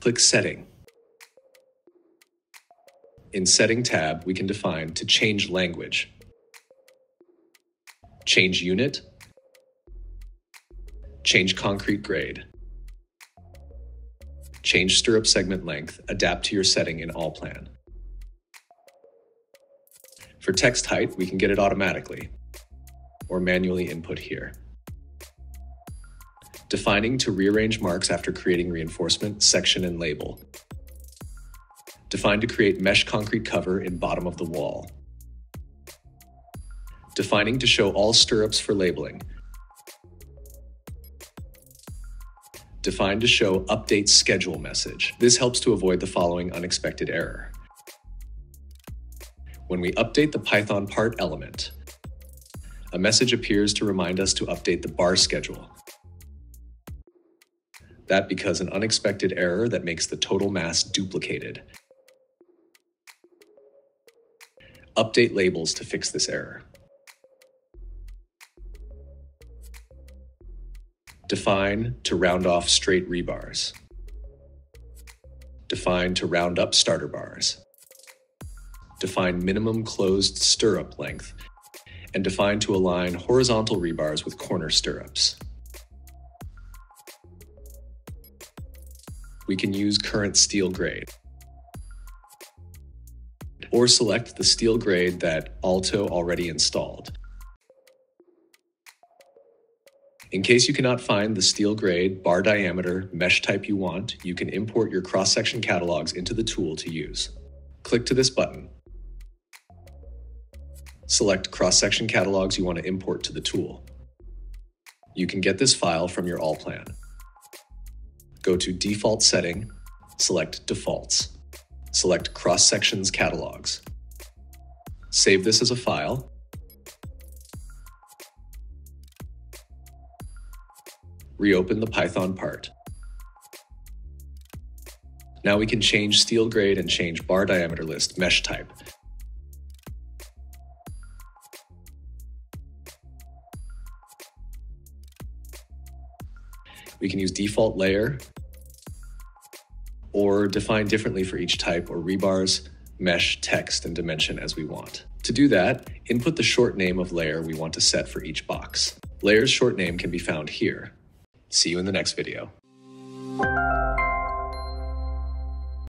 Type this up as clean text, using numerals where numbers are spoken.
Click Setting. In Setting tab, we can define to change language, change unit, change concrete grade, change stirrup segment length, adapt to your setting in Allplan. For text height, we can get it automatically, or manually input here. Defining to rearrange marks after creating reinforcement, section, and label. Define to create mesh concrete cover in bottom of the wall. Defining to show all stirrups for labeling. Define to show update schedule message. This helps to avoid the following unexpected error. When we update the Python part element, a message appears to remind us to update the bar schedule. That because an unexpected error that makes the total mass duplicated. Update labels to fix this error. Define to round off straight rebars. Define to round up starter bars. Define minimum closed stirrup length, and define to align horizontal rebars with corner stirrups. We can use current steel grade, or select the steel grade that ALLTO already installed. In case you cannot find the steel grade, bar diameter, mesh type you want, you can import your cross-section catalogs into the tool to use. Click to this button. Select cross-section catalogs you want to import to the tool. You can get this file from your Allplan. Go to Default Setting, select Defaults. Select Cross-Sections Catalogs. Save this as a file. Reopen the Python part. Now we can change steel grade and change bar diameter list mesh type. We can use default layer or define differently for each type or rebars, mesh, text, and dimension as we want. To do that, input the short name of layer we want to set for each box. Layer's short name can be found here. See you in the next video.